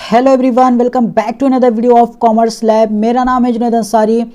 Hello everyone, welcome back to another video of commerce lab. मेरा नाम है जुनैद अंसारी।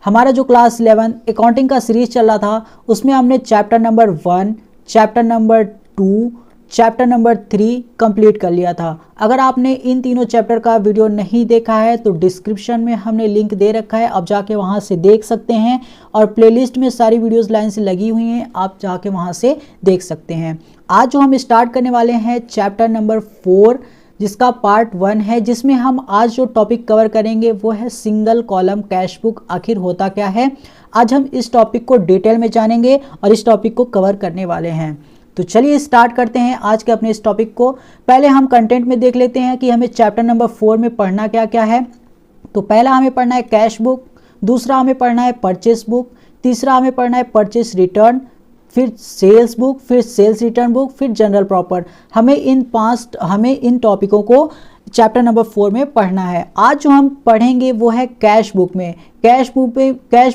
हमारा जो क्लास 11 अकाउंटिंग का सीरीज चल रहा था उसमें हमने chapter number 1, chapter number 2, chapter number 3 complete कर लिया था। अगर आपने इन तीनों चैप्टर का वीडियो नहीं देखा है तो डिस्क्रिप्शन में हमने लिंक दे रखा है, आप जाके वहां से देख सकते हैं। और प्लेलिस्ट में सारी वीडियोस लाइन से लगी हुई हैं, आप जाके वहां से देख सकते हैं। आज जो हम स्टार्ट करने वाले हैं चैप्टर नंबर 4, जिसका पार्ट 1 है, जिसमें हम आज जो टॉपिक कवर करेंगे वो है सिंगल कॉलम कैश बुक आखिर होता क्या है। आज हम इस टॉपिक को डिटेल में जानेंगे और इस टॉपिक को कवर करने वाले हैं। तो चलिए स्टार्ट करते हैं आज के अपने इस टॉपिक को। पहले हम कंटेंट में देख लेते हैं कि हमें चैप्टर नंबर 4 में पढ़ना क्या क्या है। तो पहला हमें पढ़ना है कैश बुक, दूसरा हमें पढ़ना है परचेस बुक, तीसरा हमें पढ़ना है परचेस रिटर्न, फिर सेल्स बुक, फिर सेल्स रिटर्न बुक, फिर जनरल प्रॉपर। हमें इन टॉपिकों को चैप्टर नंबर 4 में पढ़ना है। आज जो हम पढ़ेंगे वो है कैश बुक में। कैश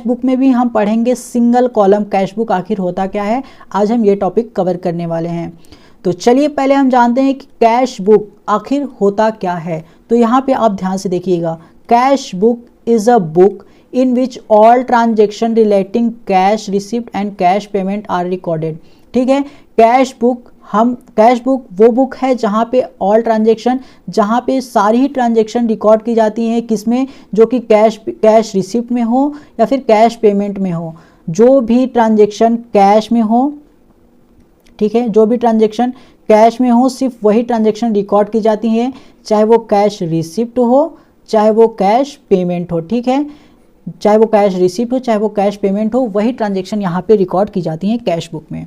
बुक में भी हम पढ़ेंगे सिंगल कॉलम कैश बुक आखिर होता क्या है। आज हम ये टॉपिक कवर करने वाले हैं। तो चलिए पहले हम जानते हैं कि कैश बुक आखिर होता क्या है। तो यहाँ पे आप ध्यान से देखिएगा, cash book is a book in which all transaction relating cash receipt and cash payment are recorded। ठीक है, कैश बुक वो बुक है जहाँ पे ऑल ट्रांजेक्शन, जहाँ पे सारी ही ट्रांजेक्शन रिकॉर्ड की जाती हैं। किसमें? जो कि कैश रिसिप्ट में हो या फिर कैश पेमेंट में हो। जो भी ट्रांजेक्शन कैश में हो, ठीक है, जो भी ट्रांजेक्शन कैश में हो सिर्फ वही ट्रांजेक्शन रिकॉर्ड की जाती है, चाहे वो कैश रिसिप्ट हो चाहे वो कैश पेमेंट हो। ठीक है, चाहे वो कैश रिसिप्ट हो चाहे वो कैश पेमेंट हो, वही ट्रांजेक्शन यहाँ पे रिकॉर्ड की जाती हैं कैश बुक में।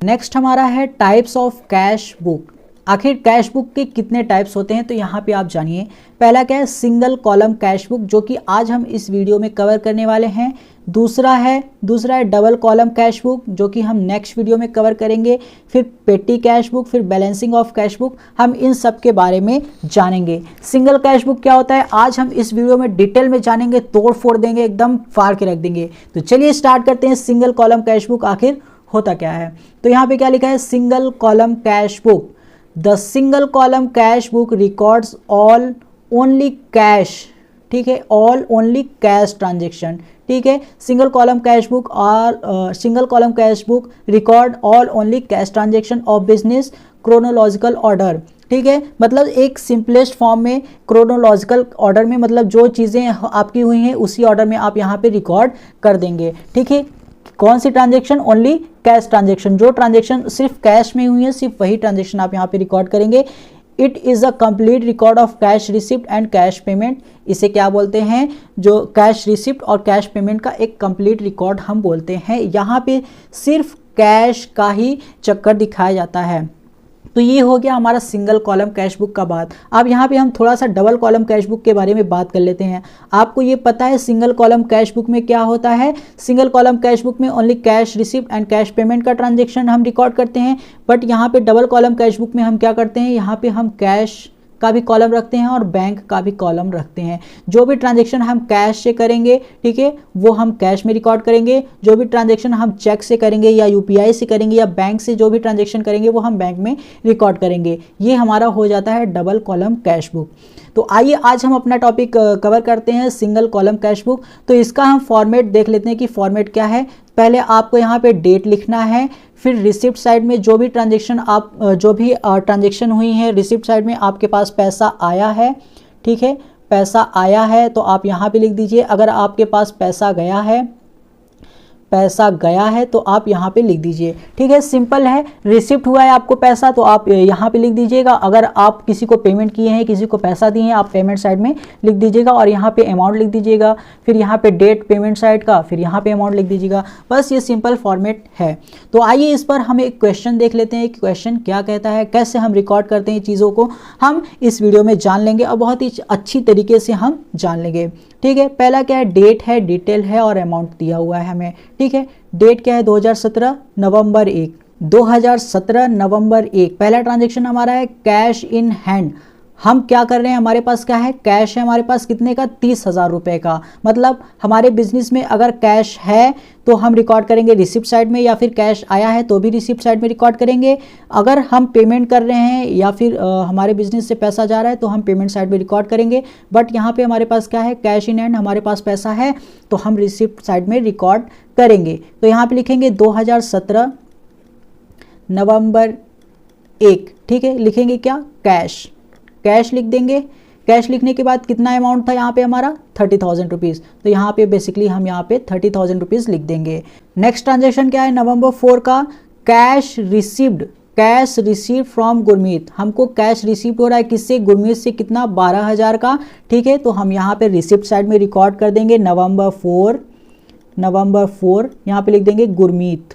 नेक्स्ट हमारा है टाइप्स ऑफ कैश बुक। आखिर कैश बुक के कितने टाइप्स होते हैं तो यहाँ पे आप जानिए। पहला क्या है? सिंगल कॉलम कैश बुक, जो कि आज हम इस वीडियो में कवर करने वाले हैं। दूसरा है डबल कॉलम कैश बुक, जो कि हम नेक्स्ट वीडियो में कवर करेंगे। फिर पेटी कैश बुक, फिर बैलेंसिंग ऑफ कैश बुक, हम इन सब के बारे में जानेंगे। सिंगल कैश बुक क्या होता है आज हम इस वीडियो में डिटेल में जानेंगे, तोड़ फोड़ देंगे, एकदम फाड़ के रख देंगे। तो चलिए स्टार्ट करते हैं। सिंगल कॉलम कैश बुक आखिर होता क्या है। तो यहाँ पे क्या लिखा है? Single column cash book, the single column cash book records all only cash. ठीक है, ऑल ओनली कैश ट्रांजेक्शन। ठीक है, single column cash book record all only cash transaction of business chronological order. ठीक है, मतलब एक सिंपलेस्ट फॉर्म में chronological order में, मतलब जो चीज़ें आपकी हुई हैं उसी ऑर्डर में आप यहाँ पे रिकॉर्ड कर देंगे। ठीक है, कौन सी ट्रांजेक्शन? Only cash transaction. जो ट्रांजेक्शन सिर्फ कैश में हुई है सिर्फ वही ट्रांजेक्शन आप यहाँ पे रिकॉर्ड करेंगे। It is a complete record of cash receipt and cash payment. इसे क्या बोलते हैं? जो कैश रिसिप्ट और कैश पेमेंट का एक कंप्लीट रिकॉर्ड हम बोलते हैं। यहाँ पे सिर्फ कैश का ही चक्कर दिखाया जाता है। तो ये हो गया हमारा सिंगल कॉलम कैश बुक का बात। अब यहाँ पे हम थोड़ा सा डबल कॉलम कैश बुक के बारे में बात कर लेते हैं। आपको ये पता है सिंगल कॉलम कैश बुक में क्या होता है? सिंगल कॉलम कैश बुक में only cash receipt and cash payment का ट्रांजेक्शन हम रिकॉर्ड करते हैं। बट यहाँ पे डबल कॉलम कैश बुक में हम क्या करते हैं? यहाँ पे हम कैश का भी कॉलम रखते हैं और बैंक का भी कॉलम रखते हैं। जो भी ट्रांजेक्शन हम कैश से करेंगे, ठीक है, वो हम कैश में रिकॉर्ड करेंगे। जो भी ट्रांजेक्शन हम चेक से करेंगे या यूपीआई से करेंगे या बैंक से जो भी ट्रांजेक्शन करेंगे वो हम बैंक में रिकॉर्ड करेंगे। ये हमारा हो जाता है डबल कॉलम कैश बुक। तो आइए आज हम अपना टॉपिक कवर करते हैं सिंगल कॉलम कैश बुक। तो इसका हम फॉर्मेट देख लेते हैं कि फॉर्मेट क्या है। पहले आपको यहाँ पे डेट लिखना है, फिर रिसिप्ट साइड में जो भी ट्रांजेक्शन हुई है रिसिप्ट साइड में आपके पास पैसा आया है। ठीक है, पैसा आया है तो आप यहाँ पे लिख दीजिए। अगर आपके पास पैसा गया है तो आप यहाँ पे लिख दीजिए। ठीक है, सिंपल है। रिसिप्ट हुआ है आपको पैसा तो आप यहाँ पे लिख दीजिएगा। अगर आप किसी को पेमेंट किए हैं, किसी को पैसा दिए हैं, आप पेमेंट साइड में लिख दीजिएगा और यहाँ पे अमाउंट लिख दीजिएगा। फिर यहाँ पे डेट पेमेंट साइड का, फिर यहाँ पे अमाउंट लिख दीजिएगा। बस ये सिंपल फॉर्मेट है। तो आइए इस पर हम एक क्वेश्चन देख लेते हैं कि क्वेश्चन क्या कहता है, कैसे हम रिकॉर्ड करते हैं चीज़ों को, हम इस वीडियो में जान लेंगे और बहुत ही अच्छी तरीके से हम जान लेंगे। ठीक है, पहला क्या है? डेट है, डिटेल है और अमाउंट दिया हुआ है हमें। ठीक है, डेट क्या है? 2017 नवंबर 1। 2017 नवंबर 1 पहला ट्रांजेक्शन हमारा है कैश इन हैंड हम क्या कर रहे हैं, हमारे पास क्या है, कैश है हमारे पास कितने का, 30,000 रुपये का। मतलब हमारे बिजनेस में अगर कैश है तो हम रिकॉर्ड करेंगे रिसिप्ट साइड में, या फिर कैश आया है तो भी रिसिप्ट साइड में रिकॉर्ड करेंगे। अगर हम पेमेंट कर रहे हैं या फिर हमारे बिजनेस से पैसा जा रहा है तो हम पेमेंट साइड में रिकॉर्ड करेंगे। बट यहाँ पे हमारे पास क्या है, कैश इन हैंड, हमारे पास पैसा है तो हम रिसिप्ट साइड में रिकॉर्ड करेंगे। तो यहाँ पे लिखेंगे 2017 नवंबर 1, ठीक है, लिखेंगे क्या, कैश, कैश लिख देंगे। कैश लिखने के बाद कितना अमाउंट था यहाँ पे हमारा, 30,000 रुपीज़। तो यहाँ पे बेसिकली हम यहाँ पे 30,000 रुपीज़ लिख देंगे। नेक्स्ट ट्रांजेक्शन क्या है, नवंबर 4 का, cash received, cash receive from Gurmeet. हमको कैश रिसीव हो रहा है किससे, गुरमीत से, कितना, 12,000 का, ठीक है। तो हम यहाँ पे रिसिप्ट साइड में रिकॉर्ड कर देंगे नवंबर 4 यहाँ पे लिख देंगे गुरमीत।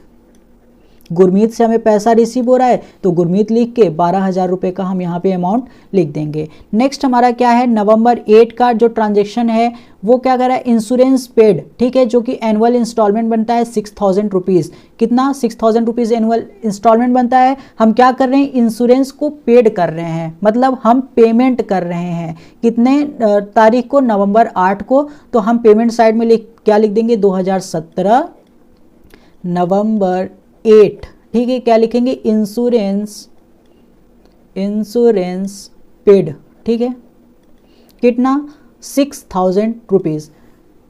गुरमीत से हमें पैसा रिसीव हो रहा है तो गुरमीत लिख के 12,000 रुपये का हम यहाँ पे अमाउंट लिख देंगे। नेक्स्ट हमारा क्या है, नवंबर 8 का जो ट्रांजेक्शन है वो क्या कर रहा है, इंश्योरेंस पेड, ठीक है, जो कि एनुअल इंस्टॉलमेंट बनता है 6,000 रुपीज़। कितना, 6,000 रुपीज़ एनुअल इंस्टॉलमेंट बनता है। हम क्या कर रहे हैं, इंश्योरेंस को पेड कर रहे हैं, मतलब हम पेमेंट कर रहे हैं। कितने तारीख को, नवंबर 8 को। तो हम पेमेंट साइड में क्या लिख देंगे, 2017 नवंबर 8, ठीक है। क्या लिखेंगे, इंश्योरेंस पेड, ठीक है, कितना, 6,000 रुपीज़।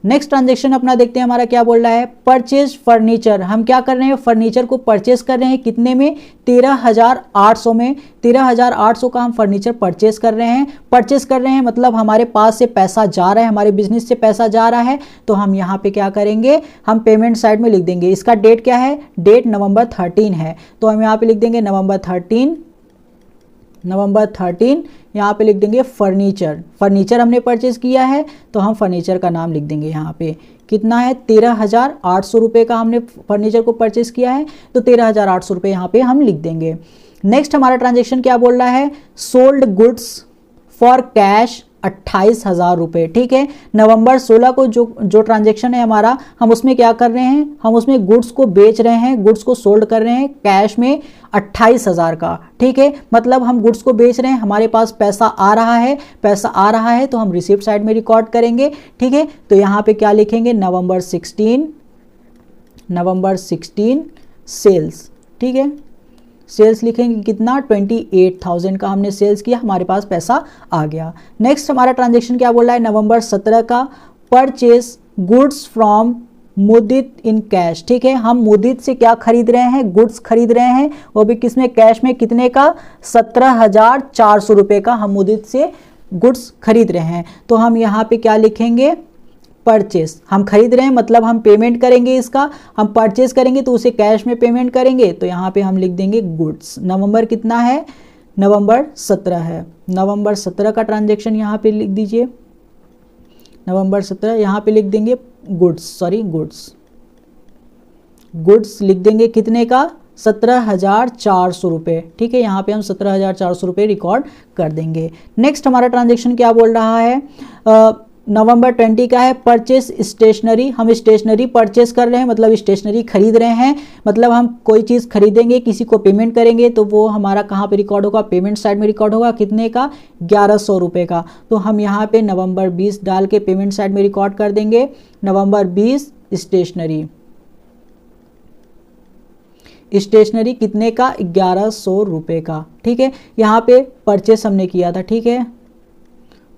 नेक्स्ट ट्रांजेक्शन अपना देखते हैं, हमारा क्या बोल रहा है, परचेज फर्नीचर। हम क्या कर रहे हैं, फर्नीचर को परचेज कर रहे हैं, कितने में, 13,800 में। 13,800 का हम फर्नीचर परचेज कर रहे हैं। परचेज कर रहे हैं मतलब हमारे पास से पैसा जा रहा है, हमारे बिजनेस से पैसा जा रहा है। तो हम यहाँ पे क्या करेंगे, हम पेमेंट साइड में लिख देंगे। इसका डेट क्या है, डेट नवंबर 13 है। तो हम यहाँ पे लिख देंगे नवंबर 13 यहाँ पे लिख देंगे फर्नीचर हमने परचेज किया है तो हम फर्नीचर का नाम लिख देंगे। यहाँ पे कितना है, 13,800 रुपये का हमने फर्नीचर को परचेज किया है तो 13,800 रुपये यहाँ पे हम लिख देंगे। नेक्स्ट हमारा ट्रांजेक्शन क्या बोल रहा है, सोल्ड गुड्स फॉर कैश 28,000 रुपये, ठीक है। नवंबर 16 को जो ट्रांजेक्शन है हमारा, हम उसमें क्या कर रहे हैं, हम उसमें गुड्स को बेच रहे हैं, गुड्स को सोल्ड कर रहे हैं कैश में 28,000 का, ठीक है। मतलब हम गुड्स को बेच रहे हैं, हमारे पास पैसा आ रहा है तो हम रिसिप्ट साइड में रिकॉर्ड करेंगे, ठीक है। तो यहाँ पे क्या लिखेंगे, नवंबर 16 सेल्स, ठीक है। सेल्स लिखेंगे कितना, 28,000 का हमने सेल्स किया, हमारे पास पैसा आ गया। नेक्स्ट हमारा ट्रांजेक्शन क्या बोल रहा है, नवंबर 17 का, purchase goods from Mudit in cash, ठीक है। हम मुदित से क्या खरीद रहे हैं, गुड्स खरीद रहे हैं, वो भी किसमें, कैश में। कितने का, 17,400 रुपये का हम मुदित से गुड्स खरीद रहे हैं। तो हम यहाँ पे क्या लिखेंगे, परचेस। हम खरीद रहे हैं मतलब हम पेमेंट करेंगे, इसका हम परचेज करेंगे तो उसे कैश में पेमेंट करेंगे। तो यहाँ पे हम लिख देंगे गुड्स। नवंबर कितना है, नवंबर 17 है। नवंबर 17 का ट्रांजेक्शन यहाँ पे लिख दीजिए, नवंबर 17 यहाँ पे लिख देंगे गुड्स लिख देंगे कितने का, 17,400 रुपये, ठीक है। यहाँ पे हम 17,400 रुपये रिकॉर्ड कर देंगे। नेक्स्ट हमारा ट्रांजेक्शन क्या बोल रहा है, नवंबर 20 का है, परचेस स्टेशनरी। हम स्टेशनरी परचेस कर रहे हैं मतलब स्टेशनरी खरीद रहे हैं, मतलब हम कोई चीज़ खरीदेंगे, किसी को पेमेंट करेंगे तो वो हमारा कहाँ पे रिकॉर्ड होगा, पेमेंट साइड में रिकॉर्ड होगा। कितने का, 1,100 रुपये का। तो हम यहाँ पे नवंबर 20 डाल के पेमेंट साइड में रिकॉर्ड कर देंगे, नवंबर 20 स्टेशनरी कितने का, 1,100 रुपये का, ठीक है। यहाँ पे परचेस हमने किया था, ठीक है,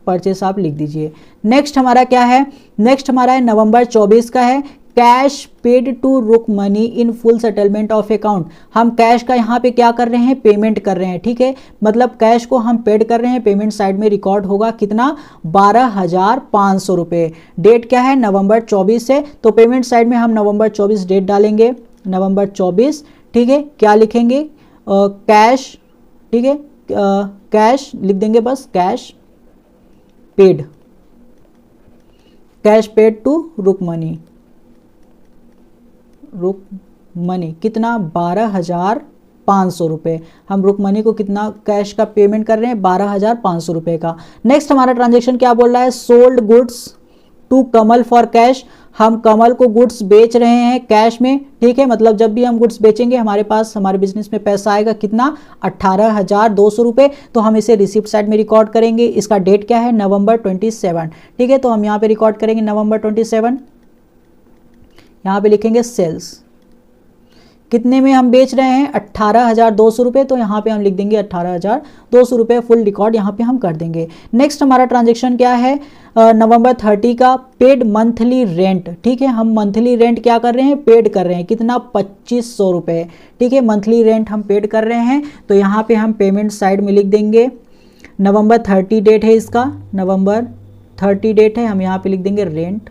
परचेस आप लिख दीजिए। नेक्स्ट हमारा क्या है, नेक्स्ट हमारा है नवंबर 24 का है, cash paid to Rukmani in full settlement of account. हम कैश का यहाँ पे क्या कर रहे हैं, पेमेंट कर रहे हैं, ठीक है। मतलब कैश को हम पेड कर रहे हैं, पेमेंट साइड में रिकॉर्ड होगा कितना, 12,500 रुपये। डेट क्या है, नवंबर 24 है तो पेमेंट साइड में हम नवंबर 24 डेट डालेंगे, नवंबर 24, ठीक है। क्या लिखेंगे, कैश, ठीक है, कैश लिख देंगे, बस कैश पेड टू रुकमनी कितना, 12,500 रुपये। हम रुकमनी को कितना कैश का पेमेंट कर रहे हैं, 12,500 रुपये का। नेक्स्ट हमारा ट्रांजेक्शन क्या बोल रहा है, sold goods to Kamal for cash, हम कमल को गुड्स बेच रहे हैं कैश में, ठीक है। मतलब जब भी हम गुड्स बेचेंगे हमारे पास हमारे बिजनेस में पैसा आएगा कितना, 18,200 रुपये। तो हम इसे रिसिप्ट साइड में रिकॉर्ड करेंगे। इसका डेट क्या है, नवंबर 27, ठीक है। तो हम यहाँ पे रिकॉर्ड करेंगे नवंबर 27। यहाँ पे लिखेंगे सेल्स, कितने में हम बेच रहे हैं, 18,200 रुपये। तो यहाँ पे हम लिख देंगे 18,200 रुपये, फुल रिकॉर्ड यहाँ पे हम कर देंगे। नेक्स्ट हमारा ट्रांजेक्शन क्या है, नवंबर 30 का पेड मंथली रेंट, ठीक है। हम मंथली रेंट क्या कर रहे हैं, पेड कर रहे हैं, कितना, 2500 रुपये, ठीक है। मंथली रेंट हम पेड कर रहे हैं। तो यहाँ पे हम पेमेंट साइड में लिख देंगे, नवंबर 30 डेट है इसका, नवंबर 30 डेट है, हम यहाँ पे लिख देंगे रेंट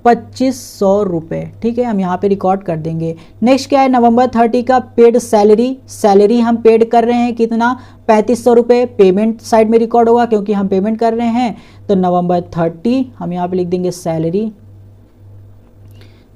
2500 रुपये, ठीक है। हम यहाँ पे रिकॉर्ड कर देंगे। नेक्स्ट क्या है, नवंबर 30 का पेड सैलरी, सैलरी हम पेड कर रहे हैं कितना, 3500 रुपये, पेमेंट साइड में रिकॉर्ड होगा क्योंकि हम पेमेंट कर रहे हैं। तो नवंबर 30 हम यहाँ पे लिख देंगे सैलरी,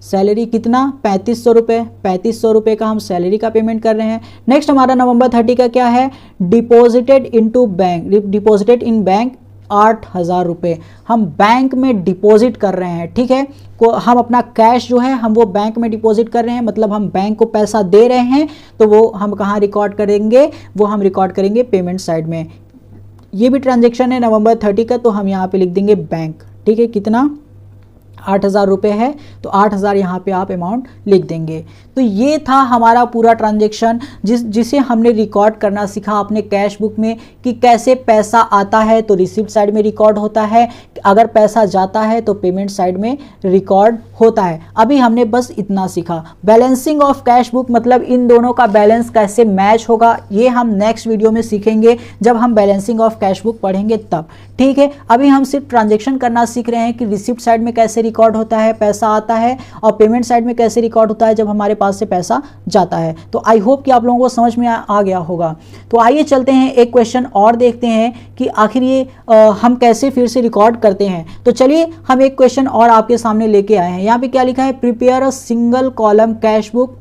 सैलरी कितना, 3500 रुपये, 3500 रुपये का हम सैलरी का पेमेंट कर रहे हैं। नेक्स्ट हमारा नवंबर 30 का क्या है, deposited into bank, deposited in bank 8,000 रुपये हम बैंक में डिपॉजिट कर रहे हैं, ठीक है। को हम अपना कैश जो है हम वो बैंक में डिपॉजिट कर रहे हैं, मतलब हम बैंक को पैसा दे रहे हैं। तो वो हम कहाँ रिकॉर्ड करेंगे, वो हम रिकॉर्ड करेंगे पेमेंट साइड में। ये भी ट्रांजेक्शन है नवंबर 30 का, तो हम यहाँ पे लिख देंगे बैंक, ठीक है। कितना, 8,000 रुपये है, तो 8,000 यहाँ पे आप अमाउंट लिख देंगे। तो ये था हमारा पूरा ट्रांजैक्शन जिसे हमने रिकॉर्ड करना सीखा अपने कैश बुक में कि कैसे पैसा आता है तो रिसिप्ट साइड में रिकॉर्ड होता है, अगर पैसा जाता है तो पेमेंट साइड में रिकॉर्ड होता है। अभी हमने बस इतना सीखा। बैलेंसिंग ऑफ कैश बुक मतलब इन दोनों का बैलेंस कैसे मैच होगा, ये हम नेक्स्ट वीडियो में सीखेंगे जब हम बैलेंसिंग ऑफ कैश बुक पढ़ेंगे तब, ठीक है। अभी हम सिर्फ ट्रांजेक्शन करना सीख रहे हैं कि रिसिप्ट साइड में कैसे रिकॉर्ड होता है, पैसा आता है, और पेमेंट साइड में कैसे रिकॉर्ड होता है जब हमारे पास से पैसा जाता है। तो आई होप कि आप लोगों को समझ में आ गया होगा। तो आइए चलते हैं एक क्वेश्चन और देखते हैं कि आखिर ये हम कैसे फिर से रिकॉर्ड करते हैं। तो चलिए हम एक क्वेश्चन और आपके सामने लेके आए हैं। यहाँ पे क्या लिखा है, prepare a single column cash book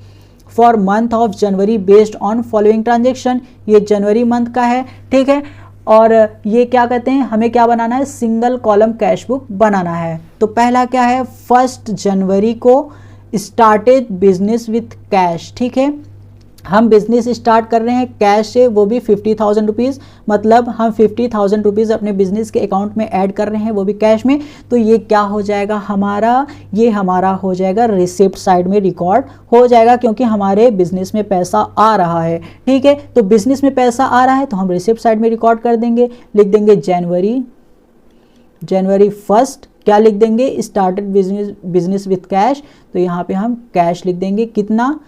for month of January based on following transaction. ये जनवरी मंथ का है, ठीक है। और ये क्या कहते हैं, हमें क्या बनाना है, सिंगल कॉलम कैश बुक बनाना है। तो पहला क्या है, 1 जनवरी को स्टार्टेड बिजनेस विथ कैश, ठीक है। हम बिजनेस स्टार्ट कर रहे हैं कैश से, वो भी 50,000 रुपीज़, मतलब हम 50,000 रुपीज़ अपने बिजनेस के अकाउंट में ऐड कर रहे हैं, वो भी कैश में। तो ये क्या हो जाएगा हमारा, ये हमारा हो जाएगा रिसिप्ट साइड में रिकॉर्ड हो जाएगा क्योंकि हमारे बिजनेस में पैसा आ रहा है, ठीक है। तो बिजनेस में पैसा आ रहा है तो हम रिसिप्ट साइड में रिकॉर्ड कर देंगे, लिख देंगे जनवरी 1 क्या लिख देंगे, स्टार्टेड बिजनेस विथ कैश। तो यहाँ पे हम कैश लिख देंगे, कितना,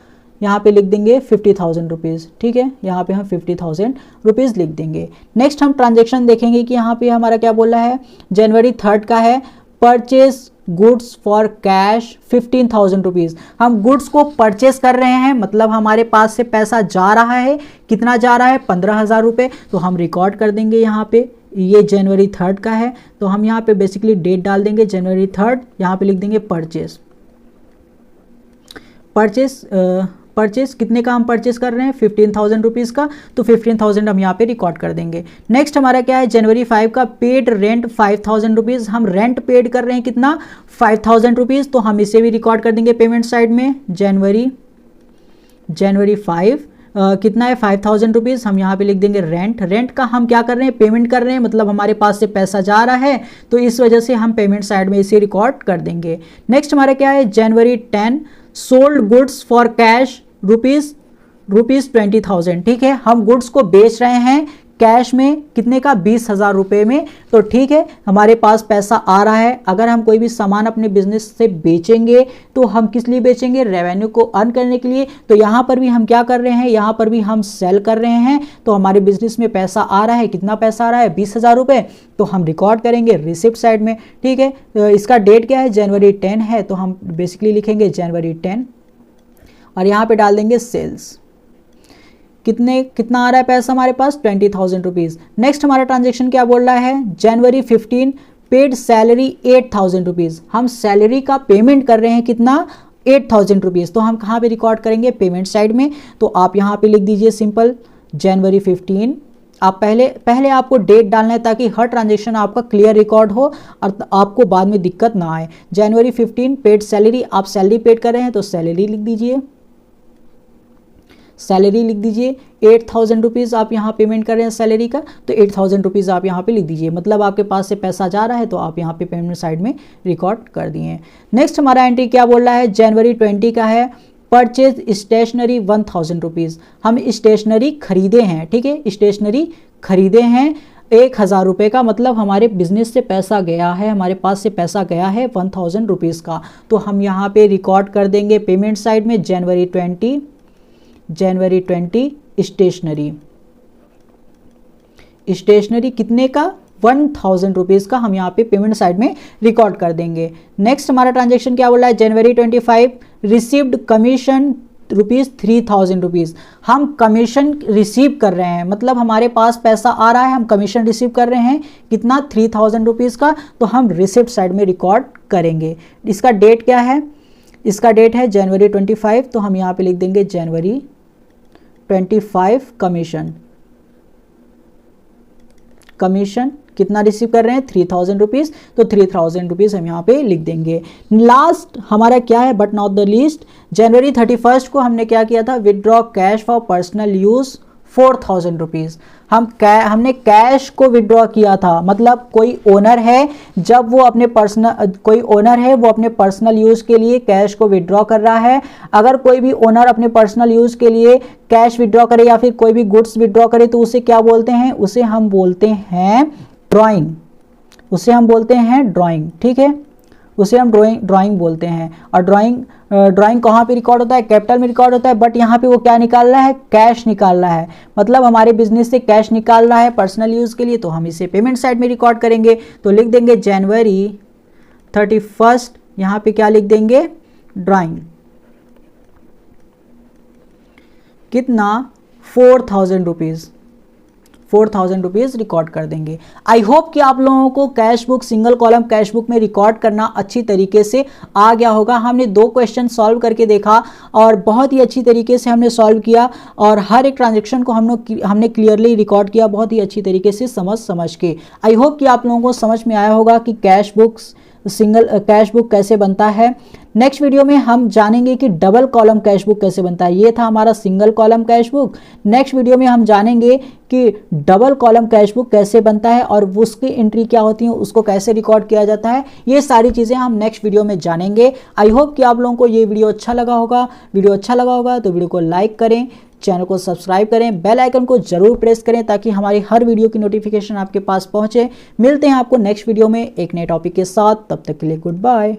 यहाँ पे लिख देंगे 50,000 रुपीज़, ठीक है। यहाँ पे हम 50,000 रुपीज़ लिख देंगे। नेक्स्ट हम ट्रांजेक्शन देखेंगे कि यहाँ पे हमारा क्या बोल रहा है, जनवरी 3 का है, purchase goods for cash 15,000 rupees. हम गुड्स को परचेस कर रहे हैं, मतलब हमारे पास से पैसा जा रहा है, कितना जा रहा है, 15,000 रुपये। तो हम रिकॉर्ड कर देंगे यहाँ पे, ये जनवरी 3 का है, तो हम यहाँ पे बेसिकली डेट डाल देंगे जनवरी 3, यहाँ पे लिख देंगे परचेस कितने का हम परचेस कर रहे हैं, 15,000 रुपीज़ का। तो 15,000 हम यहाँ पे रिकॉर्ड कर देंगे। नेक्स्ट हमारा क्या है, जनवरी 5 का पेड रेंट 5,000 रुपीज़। हम रेंट पेड कर रहे हैं कितना, 5,000 रुपीज़। तो हम इसे भी रिकॉर्ड कर देंगे पेमेंट साइड में, जनवरी 5 कितना है, 5,000 रुपीज़। हम यहाँ पे लिख देंगे रेंट का हम क्या कर रहे हैं, पेमेंट कर रहे हैं, मतलब हमारे पास से पैसा जा रहा है, तो इस वजह से हम पेमेंट साइड में इसे रिकॉर्ड कर देंगे। नेक्स्ट हमारा क्या है, जनवरी 10 sold goods for cash rupees 20,000, ठीक है। हम गुड्स को बेच रहे हैं कैश में, कितने का, 20,000 रुपये में। तो ठीक है, हमारे पास पैसा आ रहा है। अगर हम कोई भी सामान अपने बिजनेस से बेचेंगे तो हम किस लिए बेचेंगे, रेवेन्यू को अर्न करने के लिए। तो यहाँ पर भी हम क्या कर रहे हैं, यहाँ पर भी हम सेल कर रहे हैं। तो हमारे बिजनेस में पैसा आ रहा है, कितना पैसा आ रहा है, 20,000 रुपये। तो हम रिकॉर्ड करेंगे रिसिप्ट साइड में, ठीक है। तो इसका डेट क्या है, जनवरी 10 है, तो हम बेसिकली लिखेंगे जनवरी 10 और यहाँ पे डाल देंगे सेल्स। कितना आ रहा है पैसा हमारे पास, 20,000 रुपीज़। नेक्स्ट हमारा ट्रांजेक्शन क्या बोल रहा है, जनवरी 15 पेड सैलरी 8,000 रुपीज़। हम सैलरी का पेमेंट कर रहे हैं कितना, 8,000 रुपीज़। तो हम कहाँ पे रिकॉर्ड करेंगे, पेमेंट साइड में। तो आप यहाँ पे लिख दीजिए सिंपल जनवरी 15 आप पहले आपको डेट डालना है ताकि हर ट्रांजेक्शन आपका क्लियर रिकॉर्ड हो और आपको बाद में दिक्कत ना आए। जनवरी 15 पेड सैलरी, आप सैलरी पेड कर रहे हैं तो सैलरी लिख दीजिए, सैलरी लिख दीजिए। 8,000 रुपीज़ आप यहाँ पेमेंट कर रहे हैं सैलरी का, तो 8,000 रुपीज़ आप यहाँ पे लिख दीजिए, मतलब आपके पास से पैसा जा रहा है तो आप यहाँ पे पेमेंट साइड में रिकॉर्ड कर दिए। नेक्स्ट हमारा एंट्री क्या बोल रहा है, जनवरी 20 का है, परचेज स्टेशनरी 1,000 रुपीज़। हम स्टेशनरी खरीदे हैं, ठीक है, स्टेशनरी खरीदे हैं 1,000 रुपये का, मतलब हमारे बिजनेस से पैसा गया है, हमारे पास से पैसा गया है 1,000 रुपीज़ का, तो हम यहाँ पे रिकॉर्ड कर देंगे पेमेंट साइड में जनवरी 20 स्टेशनरी कितने का, 1,000 रुपीज़ का हम यहाँ पे पेमेंट साइड में रिकॉर्ड कर देंगे। नेक्स्ट हमारा ट्रांजेक्शन क्या बोला है, जनवरी 25 रिसीव्ड कमीशन ₹3,000 रुपीज़। हम कमीशन रिसीव कर रहे हैं, मतलब हमारे पास पैसा आ रहा है, हम कमीशन रिसीव कर रहे हैं कितना, 3,000 रुपीज़ का, तो हम रिसिप्ट साइड में रिकॉर्ड करेंगे। इसका डेट क्या है, इसका डेट है जनवरी 25, तो हम यहाँ पे लिख देंगे जनवरी 25 कमीशन कितना रिसीव कर रहे हैं, 3,000 रुपीज़, तो 3,000 रुपीज़ हम यहाँ पे लिख देंगे। लास्ट हमारा क्या है, बट नॉट द लीस्ट, जनवरी 31 को हमने क्या किया था, withdraw cash for personal use 4,000 rupees. हमने कैश को विड्रॉ किया था, मतलब कोई ओनर है, जब वो अपने पर्सनल यूज़ के लिए कैश को विड्रॉ कर रहा है। अगर कोई भी ओनर अपने पर्सनल यूज़ के लिए कैश विड्रॉ करे या फिर कोई भी गुड्स विड्रॉ करे तो उसे क्या बोलते हैं, उसे हम बोलते हैं ड्राइंग, उसे हम बोलते हैं ड्राइंग, ठीक है, उसे हम ड्राइंग बोलते हैं। और ड्राइंग कहाँ पे रिकॉर्ड होता है, कैपिटल में रिकॉर्ड होता है, बट यहाँ पे वो क्या निकाल रहा है, कैश निकाल रहा है, मतलब हमारे बिजनेस से कैश निकाल रहा है पर्सनल यूज़ के लिए, तो हम इसे पेमेंट साइड में रिकॉर्ड करेंगे। तो लिख देंगे जनवरी 31, यहाँ पे क्या लिख देंगे, ड्राइंग, कितना, 4,000 रुपीज़ रिकॉर्ड कर देंगे। आई होप कि आप लोगों को cash book, single column cash book में रिकॉर्ड करना अच्छी तरीके से आ गया होगा। हमने 2 क्वेश्चन सॉल्व करके देखा और बहुत ही अच्छी तरीके से हमने सॉल्व किया और हर एक ट्रांजेक्शन को हमने क्लियरली रिकॉर्ड किया, बहुत ही अच्छी तरीके से समझ के। आई होप कि आप लोगों को समझ में आया होगा कि कैश बुक कैसे बनता है। नेक्स्ट वीडियो में हम जानेंगे कि डबल कॉलम कैश बुक कैसे बनता है। ये था हमारा single column cash book. Next video में हम जानेंगे कि डबल कॉलम कैश बुक कैसे बनता है और उसकी एंट्री क्या होती है, उसको कैसे रिकॉर्ड किया जाता है। ये सारी चीज़ें हम नेक्स्ट वीडियो में जानेंगे। आई होप कि आप लोगों को ये वीडियो अच्छा लगा होगा। तो वीडियो को लाइक करें, चैनल को सब्सक्राइब करें, बेल आइकन को जरूर प्रेस करें ताकि हमारी हर वीडियो की नोटिफिकेशन आपके पास पहुंचे। मिलते हैं आपको नेक्स्ट वीडियो में एक नए टॉपिक के साथ, तब तक के लिए गुड बाय।